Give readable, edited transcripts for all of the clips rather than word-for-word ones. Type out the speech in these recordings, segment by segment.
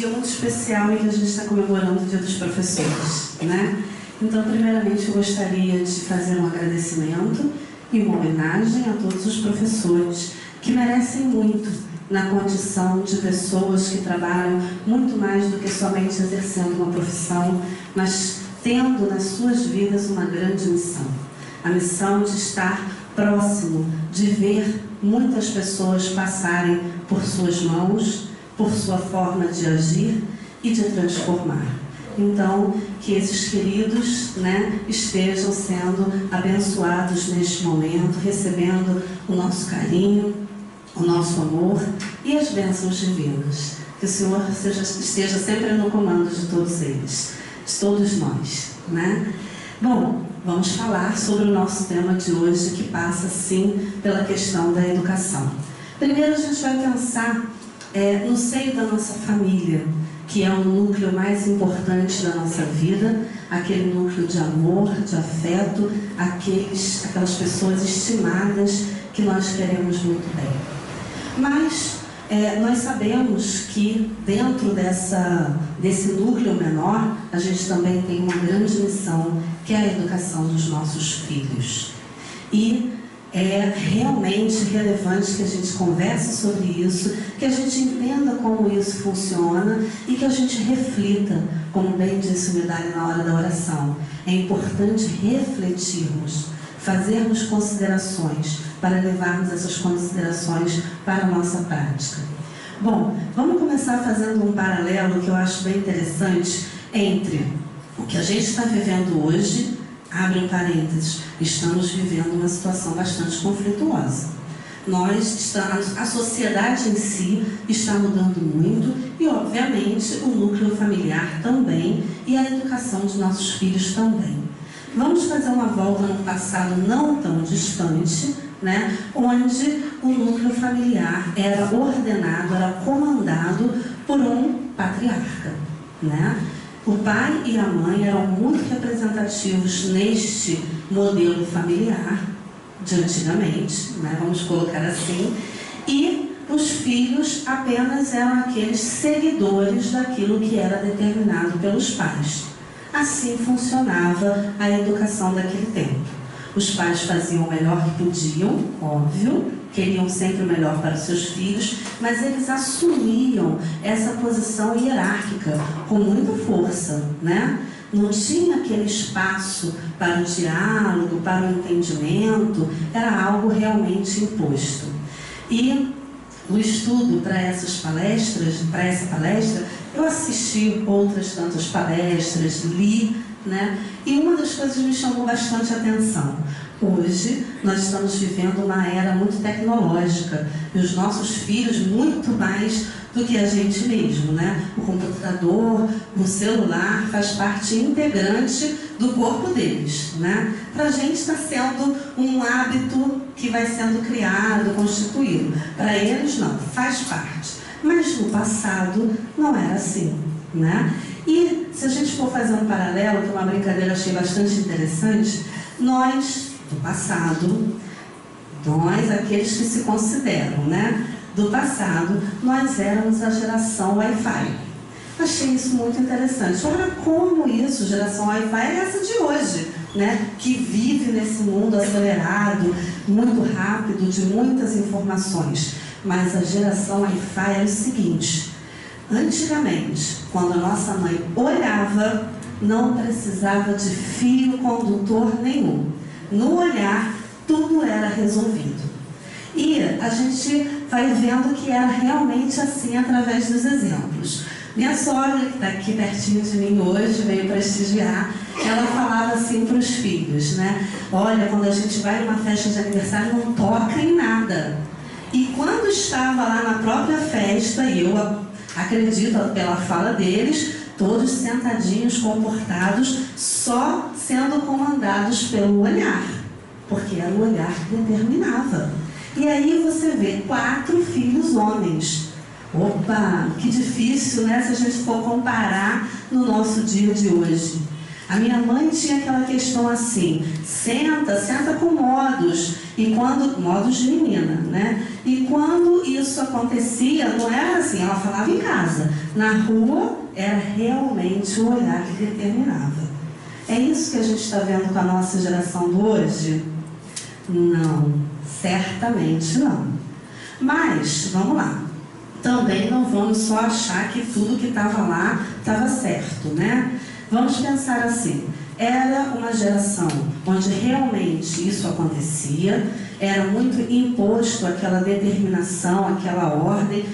dia muito especial em que a gente está comemorando o Dia dos Professores, né? Então, primeiramente, eu gostaria de fazer um agradecimento e uma homenagem a todos os professores que merecem muito na condição de pessoas que trabalham muito mais do que somente exercendo uma profissão, mas tendo nas suas vidas uma grande missão. A missão de estar próximo, de ver muitas pessoas passarem por suas mãos, por sua forma de agir e de transformar. Então, que esses queridos, estejam sendo abençoados neste momento, recebendo o nosso carinho, o nosso amor e as bênçãos divinas. Que o Senhor esteja sempre no comando de todos eles, de todos nós, Bom, vamos falar sobre o nosso tema de hoje, que passa, sim, pela questão da educação. Primeiro, a gente vai pensar no seio da nossa família, que é o núcleo mais importante da nossa vida, aquele núcleo de amor, de afeto, aquelas pessoas estimadas que nós queremos muito bem. Mas nós sabemos que dentro desse núcleo menor, a gente também tem uma grande missão, que é a educação dos nossos filhos. E é realmente relevante que a gente converse sobre isso, que a gente entenda como isso funciona e que a gente reflita, como bem disse o Medalha na hora da oração. É importante refletirmos, fazermos considerações para levarmos essas considerações para a nossa prática. Bom, vamos começar fazendo um paralelo que eu acho bem interessante entre o que a gente está vivendo hoje. Abre um parênteses, estamos vivendo uma situação bastante conflituosa. A sociedade em si está mudando muito e, obviamente, o núcleo familiar também e a educação de nossos filhos também. Vamos fazer uma volta no passado não tão distante, onde o núcleo familiar era ordenado, era comandado por um patriarca, O pai e a mãe eram muito representativos neste modelo familiar de antigamente, vamos colocar assim, e os filhos apenas eram aqueles seguidores daquilo que era determinado pelos pais. Assim funcionava a educação daquele tempo. Os pais faziam o melhor que podiam, óbvio, queriam sempre o melhor para os seus filhos, mas eles assumiam essa posição hierárquica com muita força, Não tinha aquele espaço para o diálogo, para o entendimento, era algo realmente imposto. E o estudo para essa palestra, eu assisti outras tantas palestras, li, E uma das coisas me chamou bastante atenção. Hoje, nós estamos vivendo uma era muito tecnológica e os nossos filhos muito mais do que a gente mesmo, O computador, o celular faz parte integrante do corpo deles, Para a gente está sendo um hábito que vai sendo criado, constituído. Para eles não, faz parte. Mas no passado não era assim, E se a gente for fazer um paralelo, que é uma brincadeira achei bastante interessante, nós, do passado, aqueles que se consideram, do passado, nós éramos a geração Wi-Fi. Achei isso muito interessante. Olha como isso, geração Wi-Fi, é essa de hoje, que vive nesse mundo acelerado, muito rápido, de muitas informações. Mas a geração Wi-Fi era o seguinte: antigamente, quando a nossa mãe olhava, não precisava de fio condutor nenhum. No olhar, tudo era resolvido. E a gente vai vendo que era realmente assim através dos exemplos. Minha sogra, que está aqui pertinho de mim hoje, veio prestigiar, ela falava assim para os filhos, Olha, quando a gente vai numa festa de aniversário, não toca em nada. E quando estava lá na própria festa, e eu acredito pela fala deles, todos sentadinhos, comportados, só sendo comandados pelo olhar, porque era o olhar que determinava. E aí você vê 4 filhos homens. Opa, que difícil, se a gente for comparar no nosso dia de hoje. A minha mãe tinha aquela questão assim, senta com modos, modos de menina, né? E quando isso acontecia, não era assim, ela falava em casa. Na rua, era realmente o olhar que determinava. É isso que a gente está vendo com a nossa geração de hoje? Não, certamente não. Mas, vamos lá. Também não vamos só achar que tudo que estava lá estava certo, né? Vamos pensar assim, era uma geração onde realmente isso acontecia, era muito imposto aquela determinação, aquela ordem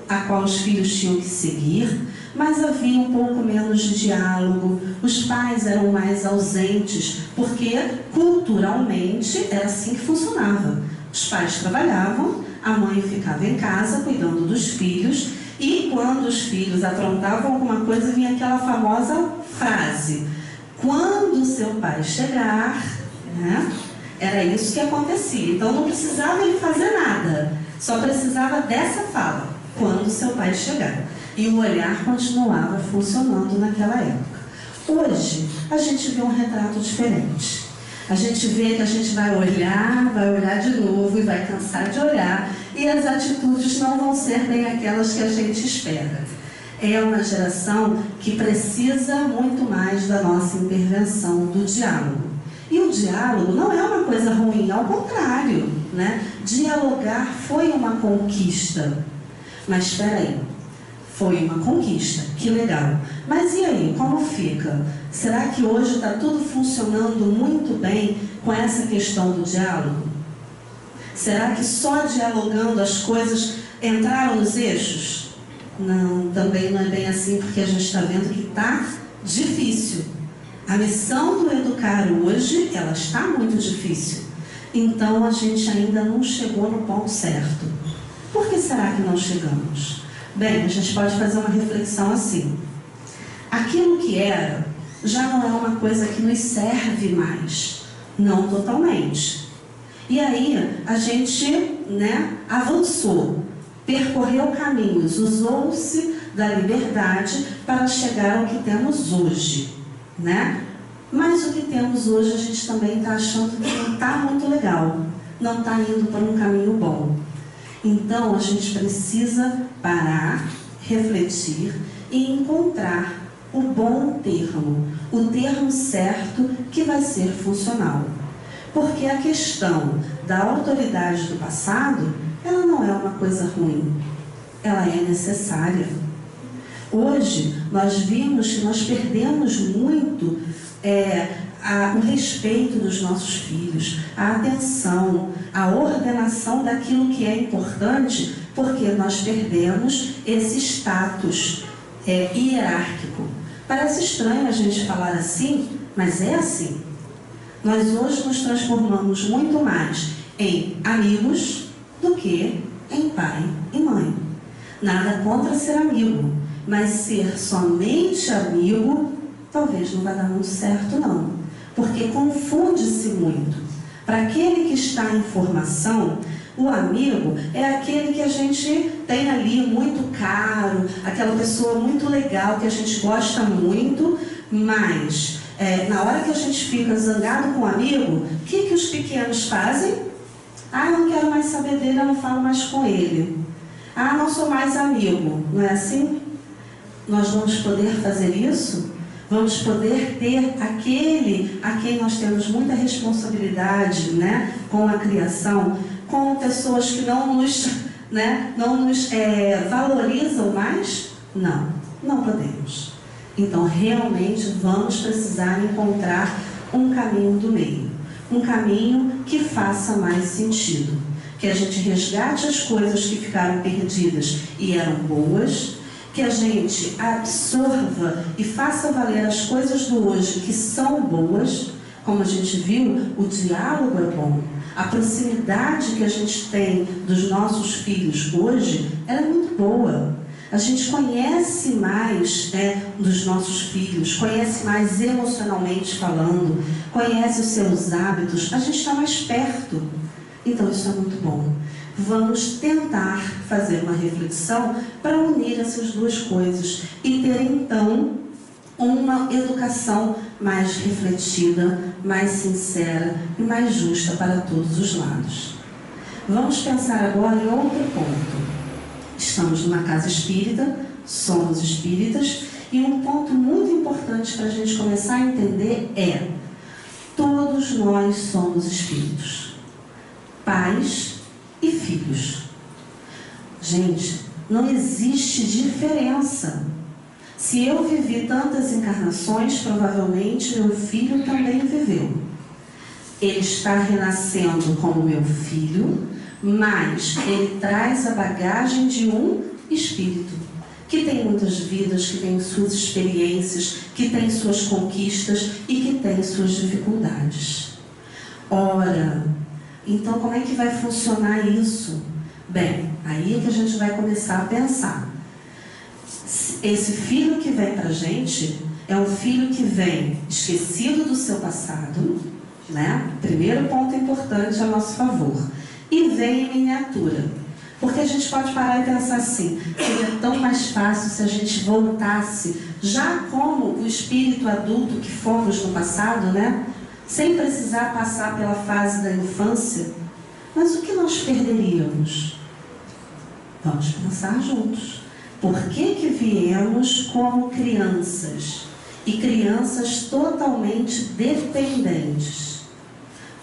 a qual os filhos tinham que seguir, mas havia um pouco menos de diálogo, os pais eram mais ausentes, porque culturalmente era assim que funcionava. Os pais trabalhavam, a mãe ficava em casa cuidando dos filhos, e quando os filhos aprontavam alguma coisa, vinha aquela famosa frase: quando seu pai chegar, né? Era isso que acontecia. Então não precisava ele fazer nada, só precisava dessa fala: quando seu pai chegar. E o olhar continuava funcionando naquela época. Hoje, a gente vê um retrato diferente. A gente vê que a gente vai olhar de novo e vai cansar de olhar, e as atitudes não vão ser bem aquelas que a gente espera. É uma geração que precisa muito mais da nossa intervenção, do diálogo. E o diálogo não é uma coisa ruim, ao contrário, né? Dialogar foi uma conquista. Mas espera aí, foi uma conquista, que legal. Mas e aí, como fica? Será que hoje está tudo funcionando muito bem com essa questão do diálogo? Será que só dialogando as coisas entraram nos eixos? Não, também não é bem assim, porque a gente está vendo que está difícil. A missão do educar hoje, ela está muito difícil. Então a gente ainda não chegou no ponto certo. Por que será que não chegamos? Bem, a gente pode fazer uma reflexão assim. Aquilo que era já não é uma coisa que nos serve mais. Não totalmente. E aí a gente, avançou, percorreu caminhos, usou-se da liberdade para chegar ao que temos hoje, né? Mas o que temos hoje a gente também está achando que não está muito legal, não está indo para um caminho bom. Então a gente precisa parar, refletir e encontrar o bom termo, o termo certo que vai ser funcional. Porque a questão da autoridade do passado, ela não é uma coisa ruim, ela é necessária. Hoje, nós vimos que nós perdemos muito o respeito dos nossos filhos, a atenção, a ordenação daquilo que é importante, porque nós perdemos esse status hierárquico. Parece estranho a gente falar assim, mas é assim. Nós hoje nos transformamos muito mais em amigos do que em pai e mãe. Nada contra ser amigo, mas ser somente amigo talvez não vai dar muito certo não, porque confunde-se muito. Para aquele que está em formação, o amigo é aquele que a gente tem ali muito caro, aquela pessoa muito legal que a gente gosta muito, mas na hora que a gente fica zangado com o amigo, o que os pequenos fazem? Ah, eu não quero mais saber dele, eu não falo mais com ele. Ah, não sou mais amigo. Não é assim? Nós vamos poder fazer isso? Vamos poder ter aquele a quem nós temos muita responsabilidade, com a criação, com pessoas que não nos valorizam mais? Não, não podemos. Então, realmente, vamos precisar encontrar um caminho do meio. Um caminho que faça mais sentido. Que a gente resgate as coisas que ficaram perdidas e eram boas, que a gente absorva e faça valer as coisas do hoje que são boas. Como a gente viu, o diálogo é bom. A proximidade que a gente tem dos nossos filhos hoje é muito boa. A gente conhece mais dos nossos filhos, conhece mais emocionalmente falando, conhece os seus hábitos, a gente está mais perto. Então isso é muito bom. Vamos tentar fazer uma reflexão para unir essas duas coisas e ter então uma educação mais refletida, mais sincera e mais justa para todos os lados. Vamos pensar agora em outro ponto. Estamos numa casa espírita, somos espíritas, e um ponto muito importante para a gente começar a entender é: todos nós somos espíritos, pais e filhos. Gente, não existe diferença. Se eu vivi tantas encarnações, provavelmente meu filho também viveu. Ele está renascendo como meu filho, mas ele traz a bagagem de um espírito, que tem muitas vidas, que tem suas experiências, que tem suas conquistas e que tem suas dificuldades. Ora, então como é que vai funcionar isso? Bem, aí é que a gente vai começar a pensar. Esse filho que vem para a gente é um filho que vem esquecido do seu passado, né? Primeiro ponto importante a nosso favor. E vem em miniatura. Porque a gente pode parar e pensar assim: seria tão mais fácil se a gente voltasse, já como o espírito adulto que fomos no passado, né? Sem precisar passar pela fase da infância. Mas o que nós perderíamos? Vamos pensar juntos. Por que viemos como crianças? E crianças totalmente dependentes.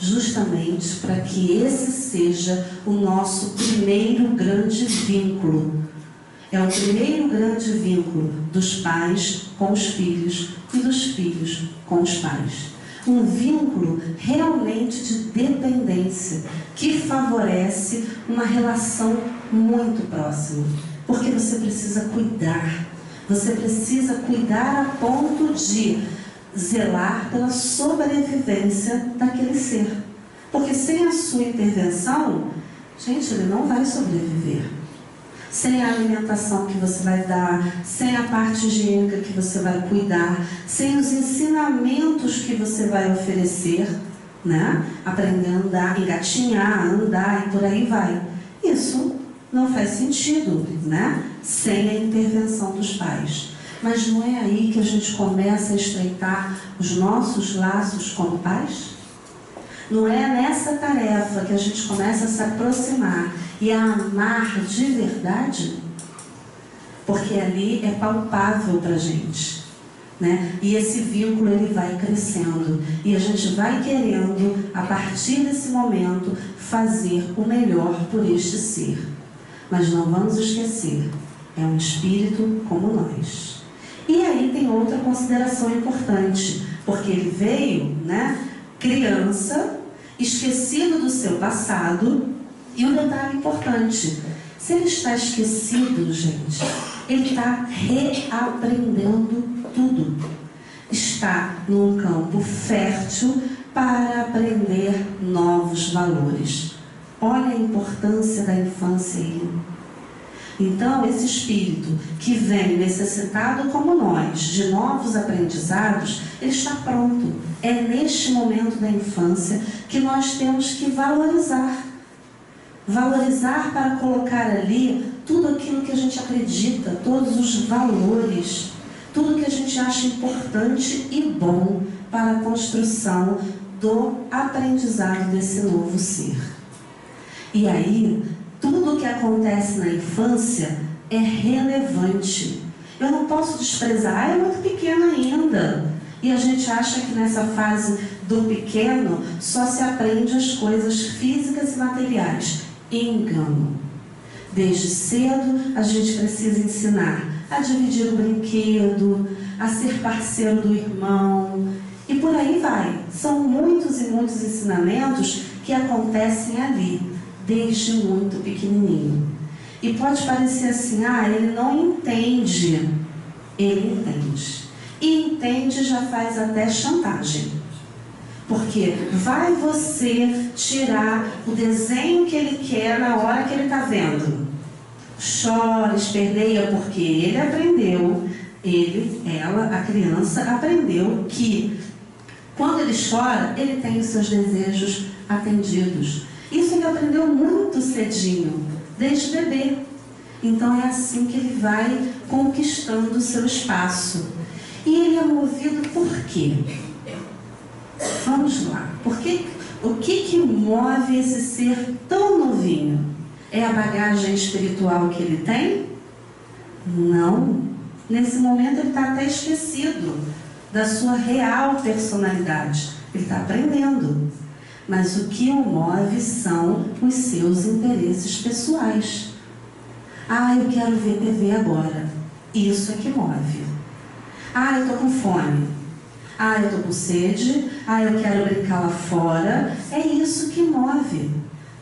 Justamente para que esse seja o nosso primeiro grande vínculo. É o primeiro grande vínculo dos pais com os filhos e dos filhos com os pais. Um vínculo realmente de dependência que favorece uma relação muito próxima. Porque você precisa cuidar. Você precisa cuidar a ponto de zelar pela sobrevivência daquele ser. Porque sem a sua intervenção, gente, ele não vai sobreviver. Sem a alimentação que você vai dar, sem a parte higiênica que você vai cuidar, sem os ensinamentos que você vai oferecer, né? Aprender a andar, engatinhar, andar e por aí vai. Isso não faz sentido, né? Sem a intervenção dos pais. Mas não é aí que a gente começa a estreitar os nossos laços como pais? Não é nessa tarefa que a gente começa a se aproximar e a amar de verdade? Porque ali é palpável para a gente, né? E esse vínculo ele vai crescendo e a gente vai querendo, a partir desse momento, fazer o melhor por este ser. Mas não vamos esquecer, é um espírito como nós. E aí tem outra consideração importante, porque ele veio, né, criança, esquecido do seu passado. E um detalhe importante: se ele está esquecido, gente, ele está reaprendendo tudo. Está num campo fértil para aprender novos valores. Olha a importância da infância aí. Então, esse espírito que vem necessitado como nós, de novos aprendizados, ele está pronto. É neste momento da infância que nós temos que valorizar. Valorizar para colocar ali tudo aquilo que a gente acredita, todos os valores, tudo que a gente acha importante e bom para a construção do aprendizado desse novo ser. E aí, tudo o que acontece na infância é relevante. Eu não posso desprezar, é muito pequeno ainda. E a gente acha que nessa fase do pequeno só se aprende as coisas físicas e materiais. Engano. Desde cedo a gente precisa ensinar a dividir o brinquedo, a ser parceiro do irmão, e por aí vai. São muitos e muitos ensinamentos que acontecem ali, desde muito pequenininho. E pode parecer assim: ele não entende. Ele entende. E entende, já faz até chantagem. Porque vai você tirar o desenho que ele quer na hora que ele está vendo. Chora, esperneia, porque ele aprendeu, a criança aprendeu que quando ele chora, ele tem os seus desejos atendidos. Isso ele aprendeu muito cedinho, desde bebê. Então é assim que ele vai conquistando o seu espaço. E ele é movido por quê? Vamos lá. O que move esse ser tão novinho? É a bagagem espiritual que ele tem? Não. Nesse momento ele está até esquecido da sua real personalidade. Ele está aprendendo. Mas o que o move são os seus interesses pessoais. Ah, eu quero ver TV agora. Isso é que move. Ah, eu estou com fome. Ah, eu estou com sede. Ah, eu quero brincar lá fora. É isso que move.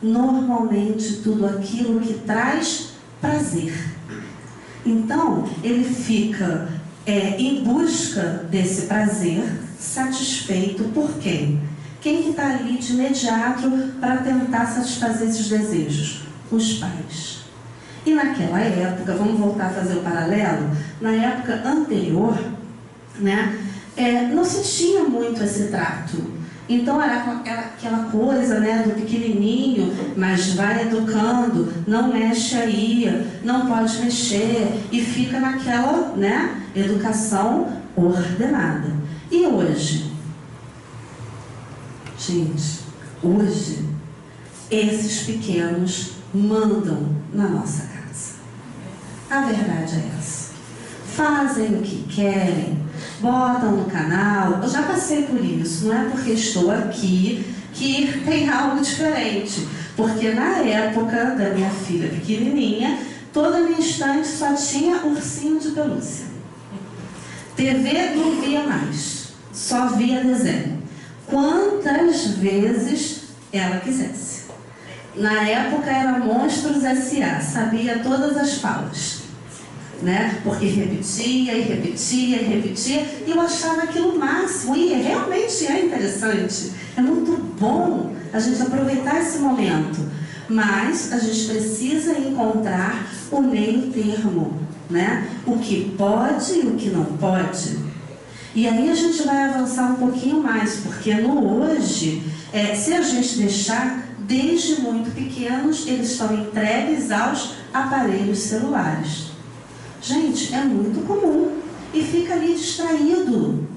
Normalmente tudo aquilo que traz prazer. Então, ele fica em busca desse prazer, satisfeito por quem? Quem que está ali de imediato para tentar satisfazer esses desejos? Os pais. E naquela época, vamos voltar a fazer o paralelo, na época anterior, né, não se tinha muito esse trato. Então era aquela coisa, né, do pequenininho, mas vai educando, não mexe aí, não pode mexer, e fica naquela, né, educação ordenada. E hoje? Gente, hoje, esses pequenos mandam na nossa casa. A verdade é essa. Fazem o que querem, botam no canal. Eu já passei por isso, não é porque estou aqui que tem algo diferente. Porque na época da minha filha pequenininha, toda minha estante só tinha ursinho de pelúcia. TV não via mais, só via desenho. Quantas vezes ela quisesse. Na época era Monstros S.A., sabia todas as falas, né? Porque repetia e repetia e repetia, e eu achava aquilo o máximo, e realmente é interessante, é muito bom a gente aproveitar esse momento, mas a gente precisa encontrar o meio termo, né? O que pode e o que não pode. E aí a gente vai avançar um pouquinho mais, porque no hoje, se a gente deixar, desde muito pequenos, eles estão entregues aos aparelhos celulares. Gente, é muito comum. E fica ali distraído.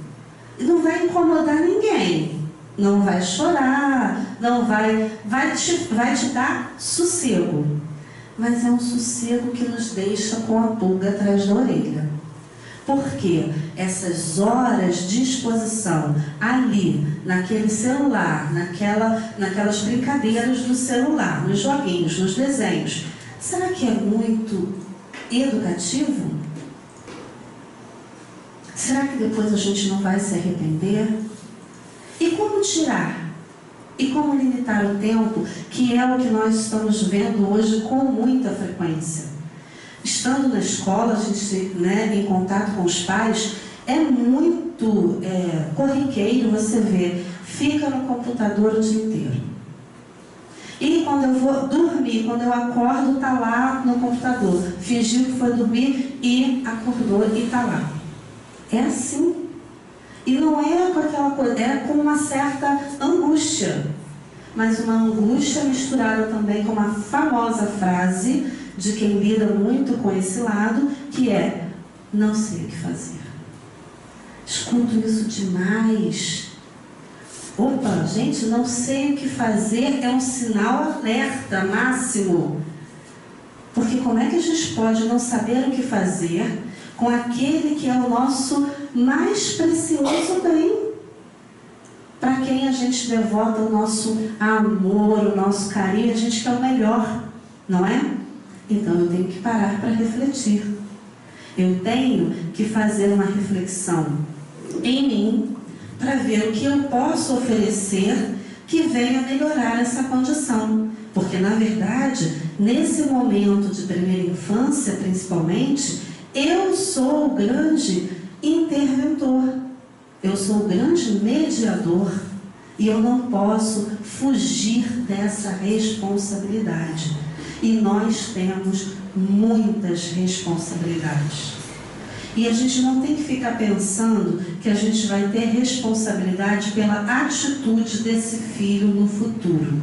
E não vai incomodar ninguém. Não vai chorar, não vai te dar sossego. Mas é um sossego que nos deixa com a pulga atrás da orelha. Porque essas horas de exposição ali, naquele celular, naquelas brincadeiras do celular, nos joguinhos, nos desenhos, será que é muito educativo? Será que depois a gente não vai se arrepender? E como tirar? E como limitar o tempo, que é o que nós estamos vendo hoje com muita frequência? Estando na escola, a gente, né, em contato com os pais, é muito corriqueiro você ver, fica no computador o dia inteiro. E quando eu vou dormir, quando eu acordo, está lá no computador. Fingiu que foi dormir e acordou e está lá. É assim. E não é com aquela coisa, é com uma certa angústia. Mas uma angústia misturada também com uma famosa frase de quem lida muito com esse lado, que é, não sei o que fazer. Escuto isso demais. Opa, gente, não sei o que fazer é um sinal alerta máximo. Porque como é que a gente pode não saber o que fazer com aquele que é o nosso mais precioso bem? Para quem a gente devota o nosso amor, o nosso carinho, a gente quer o melhor, não é? Então eu tenho que parar para refletir. Eu tenho que fazer uma reflexão em mim para ver o que eu posso oferecer que venha melhorar essa condição. Porque, na verdade, nesse momento de primeira infância, principalmente, eu sou o grande interventor. Eu sou o grande mediador. E eu não posso fugir dessa responsabilidade. E nós temos muitas responsabilidades. E a gente não tem que ficar pensando que a gente vai ter responsabilidade pela atitude desse filho no futuro.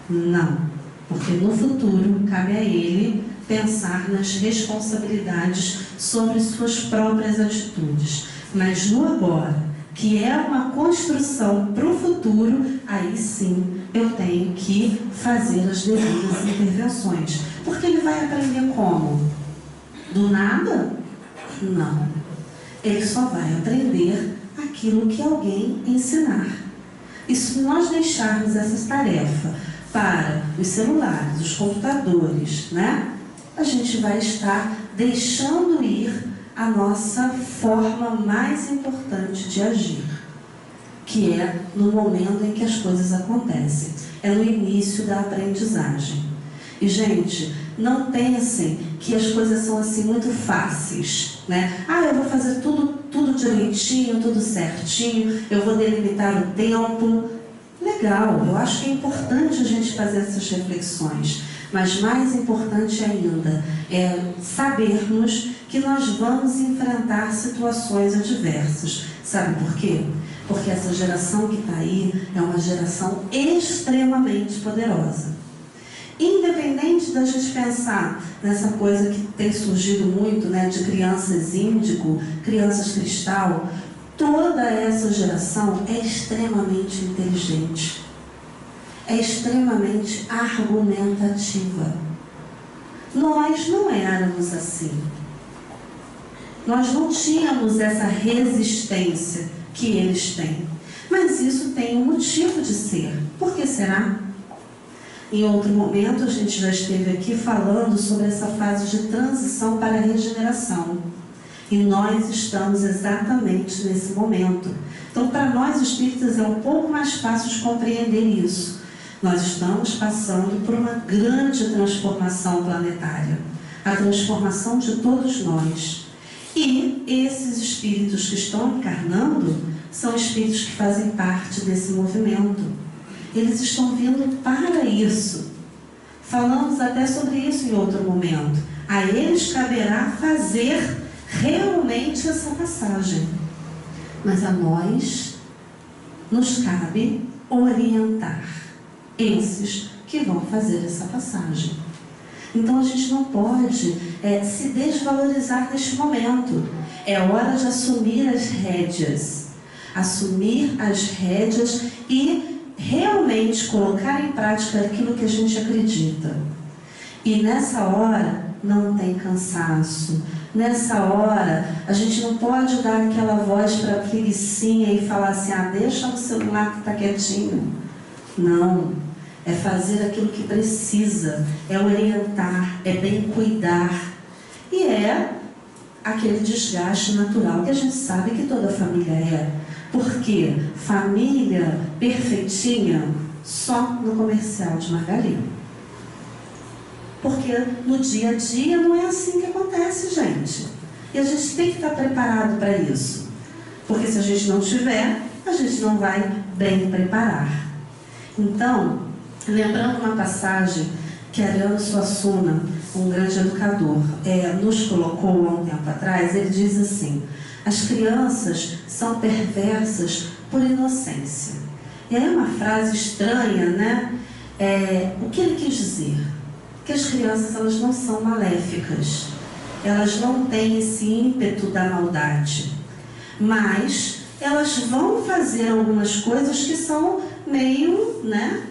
Não, porque no futuro cabe a ele pensar nas responsabilidades sobre suas próprias atitudes. Mas no agora, que é uma construção para o futuro, aí sim eu tenho que fazer as devidas intervenções. Porque ele vai aprender como? Do nada? Não. Ele só vai aprender aquilo que alguém ensinar. E se nós deixarmos essa tarefa para os celulares, os computadores, né? A gente vai estar deixando ir a nossa forma mais importante de agir, que é no momento em que as coisas acontecem. É no início da aprendizagem. E, gente, não pensem que as coisas são assim muito fáceis, né? Ah, eu vou fazer tudo direitinho, tudo certinho, eu vou delimitar o tempo. Legal, eu acho que é importante a gente fazer essas reflexões, mas mais importante ainda é sabermos que nós vamos enfrentar situações adversas. Sabe por quê? Porque essa geração que está aí é uma geração extremamente poderosa. Independente da gente pensar nessa coisa que tem surgido muito, né, de crianças índigo, crianças cristal, toda essa geração é extremamente inteligente, é extremamente argumentativa. Nós não éramos assim. Nós não tínhamos essa resistência que eles têm. Mas isso tem um motivo de ser. Por que será? Em outro momento, a gente já esteve aqui falando sobre essa fase de transição para a regeneração. E nós estamos exatamente nesse momento. Então, para nós espíritas, é um pouco mais fácil de compreender isso. Nós estamos passando por uma grande transformação planetária. A transformação de todos nós. E esses espíritos que estão encarnando são espíritos que fazem parte desse movimento. Eles estão vindo para isso. Falamos até sobre isso em outro momento. A eles caberá fazer realmente essa passagem. Mas a nós nos cabe orientar esses que vão fazer essa passagem. Então a gente não pode se desvalorizar neste momento. É hora de assumir as rédeas. Assumir as rédeas e realmente colocar em prática aquilo que a gente acredita. E nessa hora não tem cansaço. Nessa hora a gente não pode dar aquela voz para a preguicinha e falar assim, deixa o celular que está quietinho. Não. É fazer aquilo que precisa, é orientar, é bem cuidar. E é aquele desgaste natural que a gente sabe que toda família é. Porque família perfeitinha só no comercial de margarina. Porque no dia a dia não é assim que acontece, gente. E a gente tem que estar preparado para isso. Porque se a gente não tiver, a gente não vai bem preparar. Então, lembrando uma passagem que Ariano Suassuna, um grande educador, nos colocou há um tempo atrás, ele diz assim: as crianças são perversas por inocência. E aí é uma frase estranha, né? O que ele quis dizer? Que as crianças, elas não são maléficas. Elas não têm esse ímpeto da maldade. Mas elas vão fazer algumas coisas que são meio, né?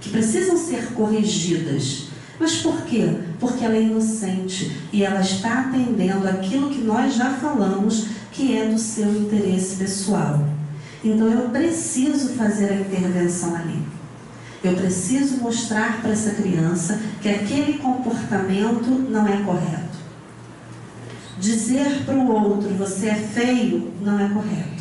Que precisam ser corrigidas. Mas por quê? Porque ela é inocente e ela está atendendo aquilo que nós já falamos, que é do seu interesse pessoal. Então eu preciso fazer a intervenção ali. Eu preciso mostrar para essa criança que aquele comportamento não é correto. Dizer para o outro, você é feio, não é correto.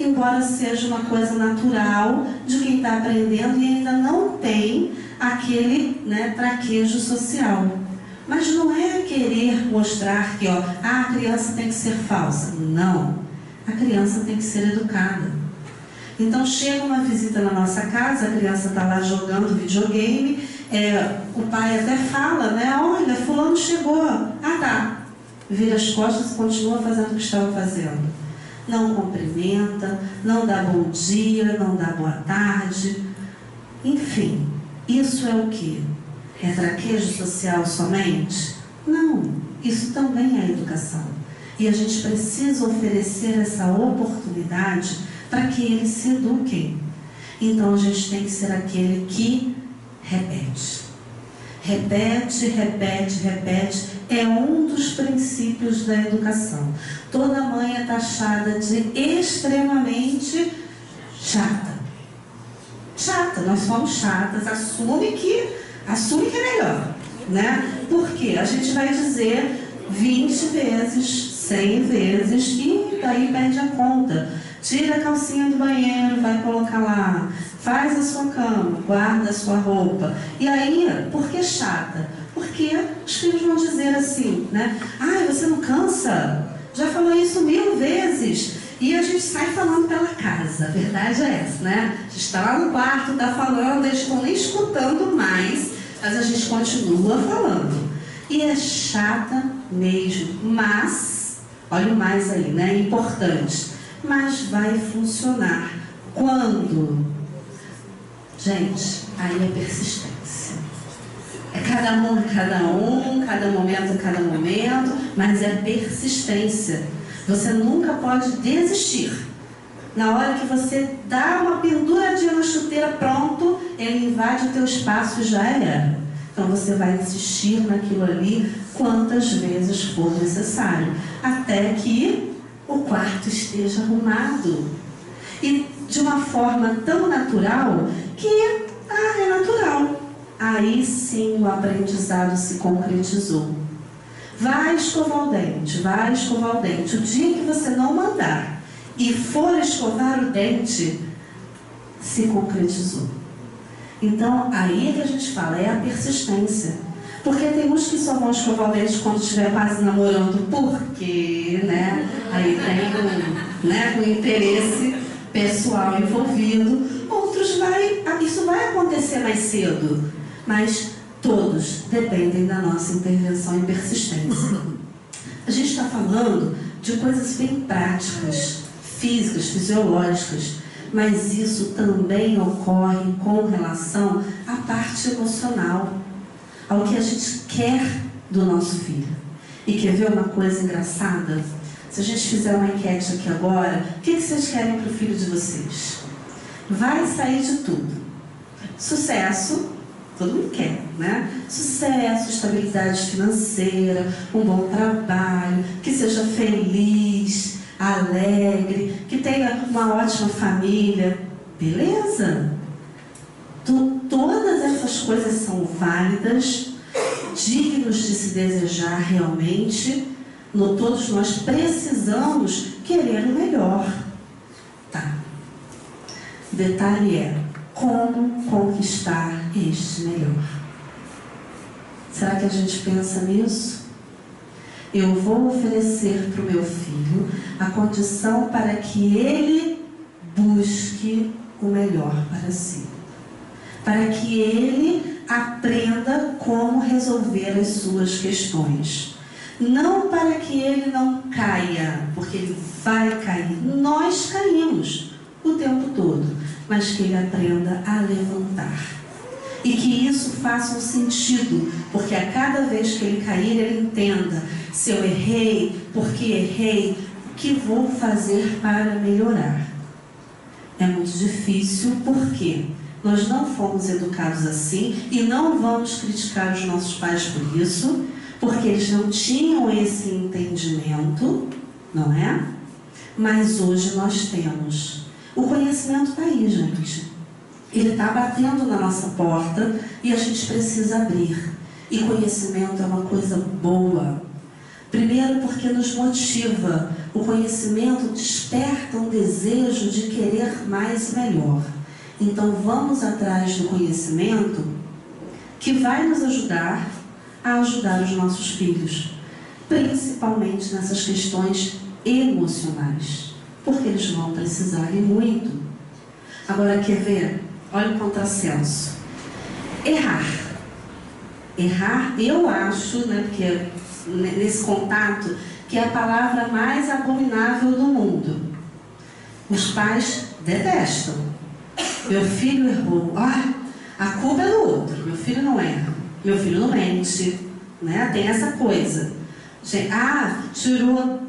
Embora seja uma coisa natural de quem está aprendendo e ainda não tem aquele, né, traquejo social. Mas não é querer mostrar que a criança tem que ser falsa. Não. A criança tem que ser educada. Então chega uma visita na nossa casa, a criança está lá jogando videogame, o pai até fala, né? Olha, fulano chegou. Tá. Vira as costas e continua fazendo o que estava fazendo. Não cumprimenta, não dá bom dia, não dá boa tarde. Enfim, isso é o quê? É traquejo social somente? Não, isso também é educação. E a gente precisa oferecer essa oportunidade para que eles se eduquem. Então a gente tem que ser aquele que repete. Repete, repete, repete. É um dos princípios da educação. Toda mãe é taxada de extremamente chata. Chata, nós somos chatas, assume que é melhor, né? Porque a gente vai dizer 20 vezes, 100 vezes e daí perde a conta. Tira a calcinha do banheiro, vai colocar lá, faz a sua cama, guarda a sua roupa. E aí, por que chata? Porque os filhos vão dizer assim, né? Ai, você não cansa? Já falou isso 1000 vezes. E a gente sai falando pela casa, a verdade é essa, né? A gente está lá no quarto, está falando, eles estão nem escutando mais, mas a gente continua falando. E é chata mesmo, mas, olha o mais aí, né? Importante. Mas vai funcionar. Quando? Gente, aí é persistência. É cada momento é cada momento, mas é persistência. Você nunca pode desistir. Na hora que você dá uma penduradinha na chuteira, pronto, ele invade o teu espaço e já era. Então você vai insistir naquilo ali quantas vezes for necessário, até que o quarto esteja arrumado. E de uma forma tão natural que é natural. Aí sim o aprendizado se concretizou. Vai escovar o dente. O dia que você não mandar e for escovar o dente, se concretizou. Então, aí é que a gente fala, é a persistência. Porque tem uns que só vão escovar o dente quando estiver quase namorando, porque, né? Aí tem um interesse pessoal envolvido. Outros isso vai acontecer mais cedo, mas todos dependem da nossa intervenção e persistência. A gente está falando de coisas bem práticas, físicas, fisiológicas, mas isso também ocorre com relação à parte emocional, ao que a gente quer do nosso filho. E quer ver uma coisa engraçada? Se a gente fizer uma enquete aqui agora, o que vocês querem para o filho de vocês? Vai sair de tudo. Sucesso, todo mundo quer, né? Sucesso, estabilidade financeira, um bom trabalho, que seja feliz, alegre, que tenha uma ótima família. Beleza? Todas essas coisas são válidas, dignos de se desejar realmente. Todos nós precisamos querer o melhor. Tá. O detalhe é como conquistar este melhor. Será que a gente pensa nisso? Eu vou oferecer para o meu filho a condição para que ele busque o melhor para si. Para que ele aprenda como resolver as suas questões. Não para que ele não caia, porque ele vai cair. Nós caímos o tempo todo, mas que ele aprenda a levantar. E que isso faça um sentido, porque a cada vez que ele cair, ele entenda: se eu errei, porque errei, o que vou fazer para melhorar? É muito difícil, porque nós não fomos educados assim e não vamos criticar os nossos pais por isso, porque eles não tinham esse entendimento, não é? Mas hoje nós temos. O conhecimento está aí, gente. Ele está batendo na nossa porta e a gente precisa abrir. E conhecimento é uma coisa boa. Primeiro porque nos motiva. O conhecimento desperta um desejo de querer mais e melhor. Então vamos atrás do conhecimento que vai nos ajudar a ajudar os nossos filhos. Principalmente nessas questões emocionais. Porque eles vão precisar e muito. Agora, quer ver? Olha o contrassenso. Errar. Errar, eu acho, né, porque nesse contato, que é a palavra mais abominável do mundo. Os pais detestam. Meu filho errou. Ah, a culpa é do outro. Meu filho não erra. Meu filho não mente. Né? Tem essa coisa. Tirou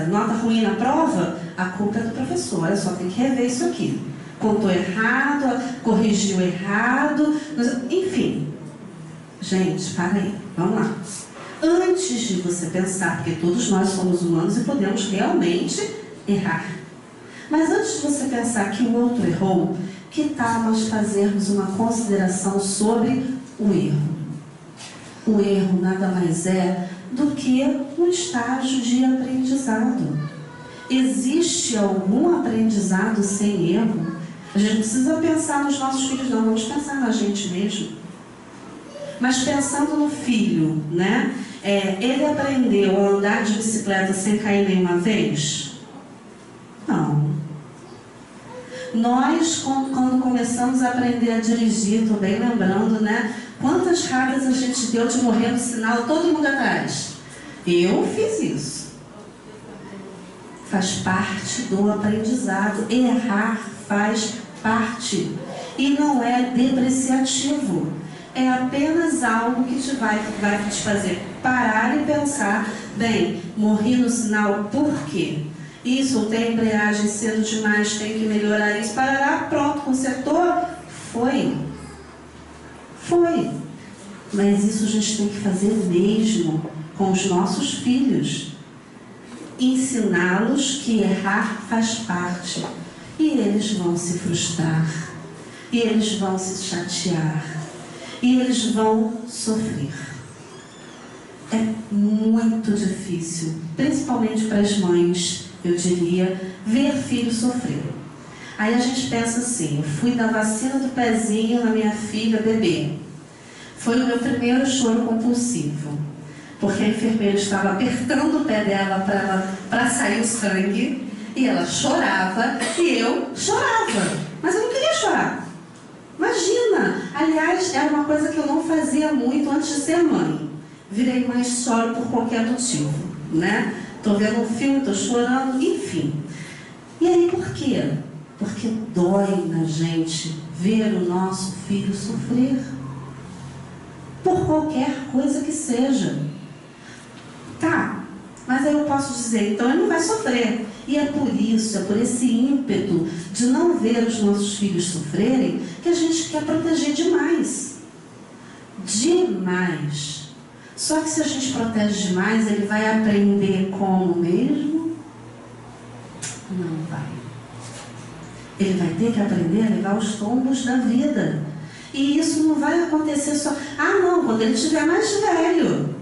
nota ruim na prova, a culpa é do professor. Olha só, tem que rever isso aqui. Contou errado, corrigiu errado, enfim. Gente, para aí, vamos lá. Antes de você pensar, porque todos nós somos humanos e podemos realmente errar. Mas antes de você pensar que o outro errou, que tal nós fazermos uma consideração sobre o erro? O erro nada mais é do que um estágio de aprendizado. Existe algum aprendizado sem erro? A gente não precisa pensar nos nossos filhos, não. Vamos pensar na gente mesmo. Mas pensando no filho, né? Ele aprendeu a andar de bicicleta sem cair nenhuma vez? Não. Nós, quando começamos a aprender a dirigir, estou bem lembrando, né? Quantas raras a gente deu de morrer no sinal, todo mundo atrás. Eu fiz isso. Faz parte do aprendizado. Errar faz parte. E não é depreciativo. É apenas algo que vai te fazer parar e pensar, bem, morri no sinal, por quê? Isso, tem embreagem cedo demais, tem que melhorar isso, parará, pronto, consertou, foi. Mas isso a gente tem que fazer mesmo com os nossos filhos. Ensiná-los que errar faz parte. E eles vão se frustrar. E eles vão se chatear. E eles vão sofrer. É muito difícil, principalmente para as mães, eu diria, ver filho sofrer. Aí a gente pensa assim, eu fui dar vacina do pezinho na minha filha bebê. Foi o meu primeiro choro compulsivo, porque a enfermeira estava apertando o pé dela para sair o sangue, e ela chorava, e eu chorava. Mas eu não queria chorar. Imagina! Aliás, era uma coisa que eu não fazia muito antes de ser mãe. Virei mãe e choro por qualquer motivo, né? Estou vendo um filme, estou chorando, enfim. E aí por quê? Porque dói na gente ver o nosso filho sofrer. Por qualquer coisa que seja. Tá, mas aí eu posso dizer, então ele não vai sofrer. E é por isso, é por esse ímpeto de não ver os nossos filhos sofrerem, que a gente quer proteger demais. Demais. Só que se a gente protege demais, ele vai aprender como mesmo? Não vai. Ele vai ter que aprender a levar os tombos da vida. E isso não vai acontecer só... Ah, não, quando ele estiver mais velho.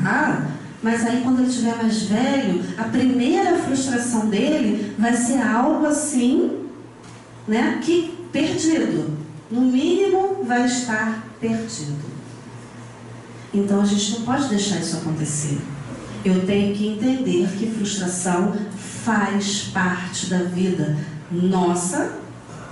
Tá, mas aí quando ele estiver mais velho, a primeira frustração dele vai ser algo assim, né, que perdido. No mínimo, vai estar perdido. Então a gente não pode deixar isso acontecer. Eu tenho que entender que frustração faz parte da vida nossa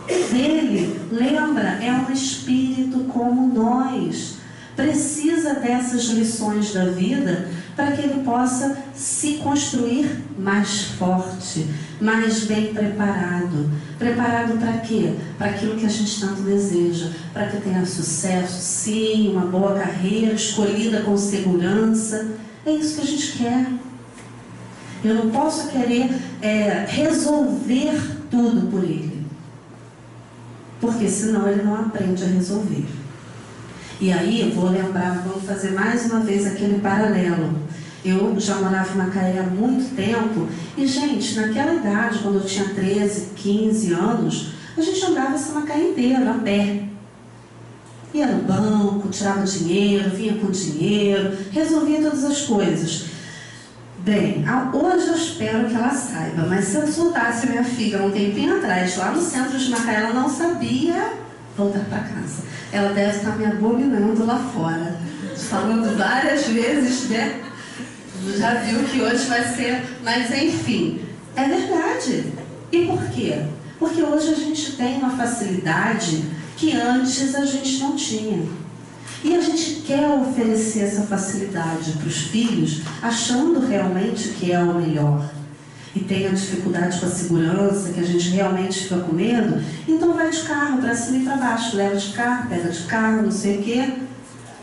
e dele. Lembra, é um espírito como nós. Precisa dessas lições da vida para que ele possa se construir mais forte, mais bem preparado. Preparado para quê? Para aquilo que a gente tanto deseja, para que tenha sucesso, sim, uma boa carreira, escolhida com segurança. É isso que a gente quer. Eu não posso querer resolver tudo por ele, porque senão ele não aprende a resolver. E aí eu vou lembrar, vamos fazer mais uma vez aquele paralelo. Eu já morava em Macaé há muito tempo e, gente, naquela idade, quando eu tinha 13, 15 anos, a gente andava essa Macaé inteira, a pé. Ia no banco, tirava dinheiro, vinha com dinheiro, resolvia todas as coisas. Bem, hoje eu espero que ela saiba, mas se eu soltasse minha filha um tempinho atrás, lá no centro de Macaé, ela não sabia voltar para casa. Ela deve estar me abominando lá fora, falando várias vezes, né? Já viu que hoje vai ser, mas enfim, é verdade. E por quê? Porque hoje a gente tem uma facilidade que antes a gente não tinha. E a gente quer oferecer essa facilidade para os filhos, achando realmente que é o melhor. E tem a dificuldade com a segurança, que a gente realmente fica com medo, então vai de carro para cima e para baixo, leva de carro, pega de carro, não sei o quê.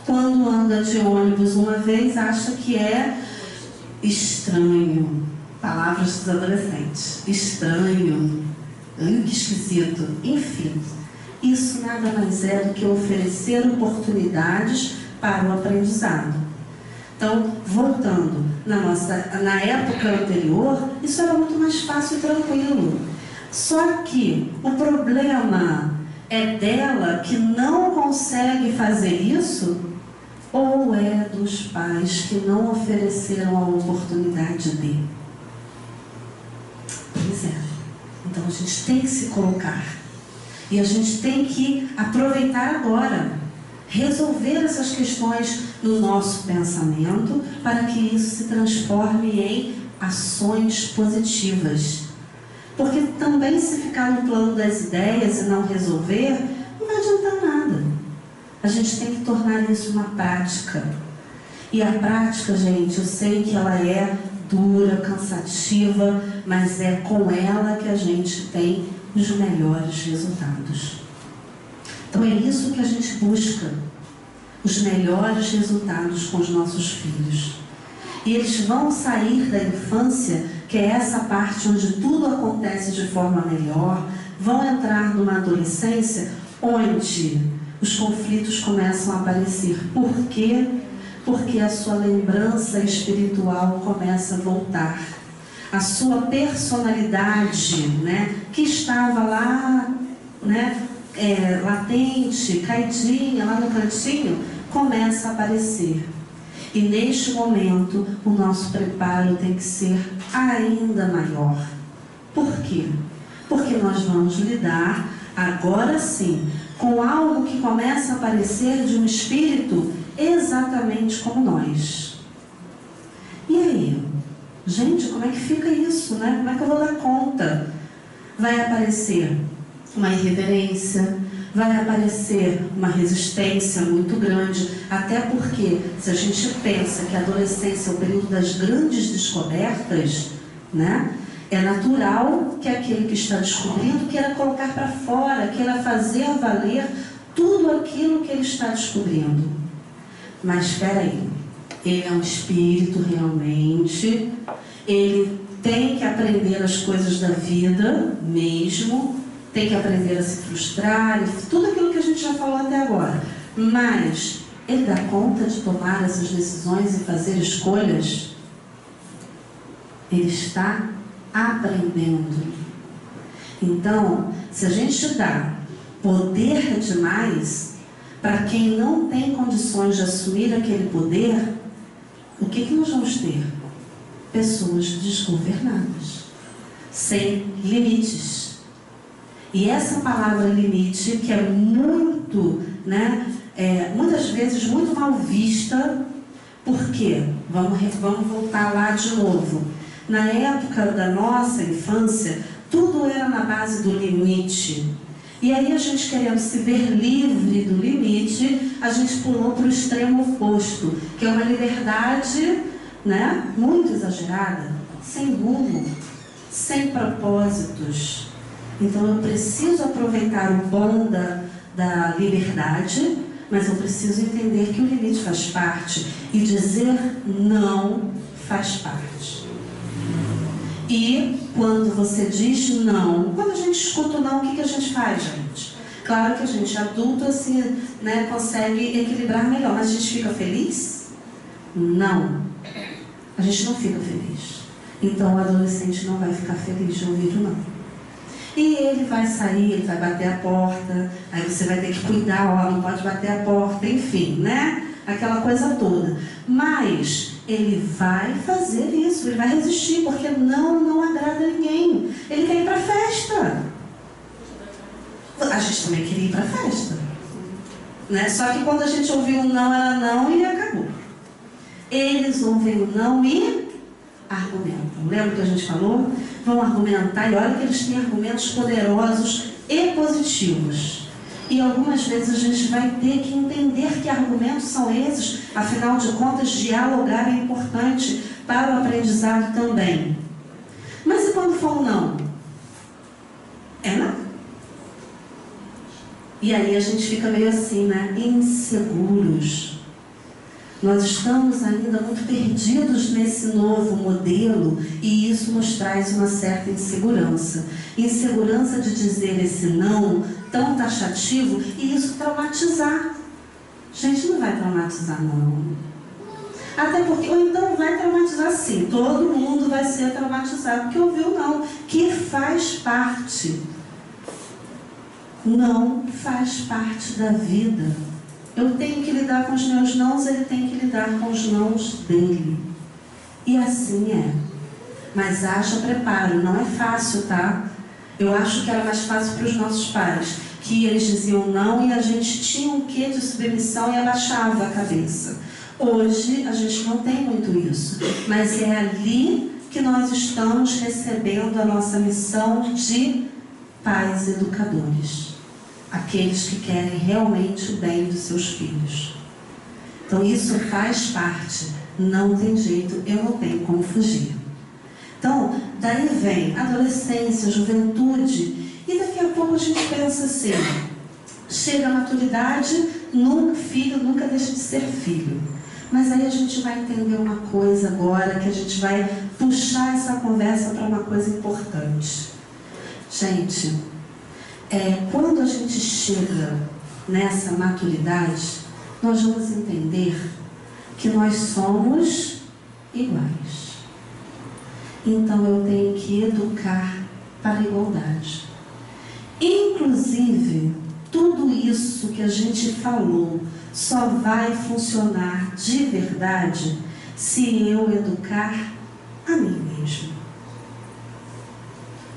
Quando anda de ônibus uma vez, acha que é estranho. Palavras dos adolescentes. Estranho. Que esquisito. Enfim, isso nada mais é do que oferecer oportunidades para o aprendizado. Então, voltando, na época anterior, isso era muito mais fácil e tranquilo. Só que o problema é dela que não consegue fazer isso, ou é dos pais que não ofereceram a oportunidade de? Pois é. Então a gente tem que se colocar. E a gente tem que aproveitar agora, resolver essas questões no nosso pensamento, para que isso se transforme em ações positivas. Porque também, se ficar no plano das ideias e não resolver, não vai adiantar nada. A gente tem que tornar isso uma prática. E a prática, gente, eu sei que ela é dura, cansativa, mas é com ela que a gente tem os melhores resultados. Então é isso que a gente busca, os melhores resultados com os nossos filhos. E eles vão sair da infância, que é essa parte onde tudo acontece de forma melhor, vão entrar numa adolescência onde os conflitos começam a aparecer. Por quê? Porque a sua lembrança espiritual começa a voltar. A sua personalidade, né, que estava lá, né, latente, caidinha, lá no cantinho, começa a aparecer. E neste momento, o nosso preparo tem que ser ainda maior. Por quê? Porque nós vamos lidar, agora sim, com algo que começa a aparecer de um espírito exatamente como nós. E aí? Gente, como é que fica isso, né? Como é que eu vou dar conta? Vai aparecer uma irreverência, vai aparecer uma resistência muito grande, até porque, se a gente pensa que a adolescência é o período das grandes descobertas, né? É natural que aquele que está descobrindo queira colocar para fora, queira fazer valer tudo aquilo que ele está descobrindo. Mas espera aí, ele é um espírito realmente, ele tem que aprender as coisas da vida mesmo, tem que aprender a se frustrar, tudo aquilo que a gente já falou até agora. Mas ele dá conta de tomar essas decisões e fazer escolhas? Ele está aprendendo. Então, se a gente dá poder demais para quem não tem condições de assumir aquele poder, o que nós vamos ter? Pessoas desgovernadas, sem limites. E essa palavra limite, que é muito, né, muitas vezes muito mal vista. Por quê? Vamos voltar lá de novo. Na época da nossa infância, tudo era na base do limite. E aí a gente, querendo se ver livre do limite, a gente pulou para o extremo oposto, que é uma liberdade, né, muito exagerada, sem rumo, sem propósitos. Então eu preciso aproveitar o bom da liberdade, mas eu preciso entender que o limite faz parte, e dizer não faz parte. E quando você diz não, quando a gente escuta o não, o que a gente faz, gente? Claro que a gente adulto assim, né, consegue equilibrar melhor, mas a gente fica feliz? Não. A gente não fica feliz. Então o adolescente não vai ficar feliz de ouvir o não. E ele vai sair, ele vai bater a porta, aí você vai ter que cuidar, ó, não pode bater a porta, enfim, né? Aquela coisa toda. Mas ele vai fazer isso, ele vai resistir, porque não agrada ninguém. Ele quer ir para a festa. A gente também queria ir para a festa, né? Só que quando a gente ouviu um não, era não e acabou. Eles ouvem o não e argumentam. Lembra que a gente falou? Vão argumentar, e olha que eles têm argumentos poderosos e positivos. E algumas vezes a gente vai ter que entender que argumentos são esses. Afinal de contas, dialogar é importante para o aprendizado também. Mas e quando for um não? É não. E aí a gente fica meio assim, né? Inseguros. Nós estamos ainda muito perdidos nesse novo modelo e isso nos traz uma certa insegurança. Insegurança de dizer esse não tão taxativo e isso traumatizar. Gente, não vai traumatizar não. Até porque, ou então vai traumatizar sim, todo mundo vai ser traumatizado porque ouviu não, que faz parte. Não faz parte da vida. Eu tenho que lidar com os meus nãos, ele tem que lidar com os nãos dele. E assim é. Mas haja preparo, não é fácil, tá? Eu acho que era mais fácil para os nossos pais, que eles diziam não e a gente tinha um quê de submissão e abaixava a cabeça. Hoje a gente não tem muito isso, mas é ali que nós estamos recebendo a nossa missão de pais educadores. Aqueles que querem realmente o bem dos seus filhos. Então isso faz parte, não tem jeito, eu não tenho como fugir. Então, daí vem adolescência, juventude, e daqui a pouco a gente pensa assim, chega a maturidade, filho nunca deixa de ser filho. Mas aí a gente vai entender uma coisa agora, que a gente vai puxar essa conversa para uma coisa importante. Gente, quando a gente chega nessa maturidade, nós vamos entender que nós somos iguais. Então eu tenho que educar para a igualdade. Inclusive, tudo isso que a gente falou só vai funcionar de verdade se eu educar a mim mesmo.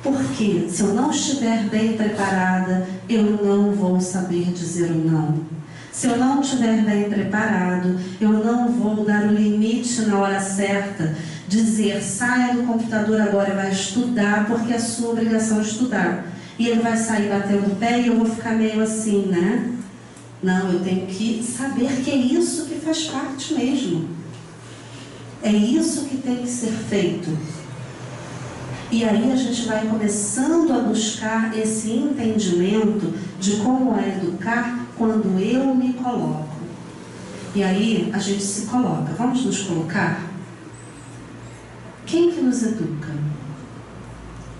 Porque se eu não estiver bem preparada, eu não vou saber dizer o não. Se eu não estiver bem preparado, eu não vou dar o limite na hora certa, dizer, saia do computador agora e vai estudar, porque é a sua obrigação é estudar. E ele vai sair batendo o pé e eu vou ficar meio assim, né? Não, eu tenho que saber que é isso que faz parte mesmo. É isso que tem que ser feito. E aí a gente vai começando a buscar esse entendimento de como é educar quando eu me coloco. E aí a gente se coloca. Vamos nos colocar? Quem que nos educa?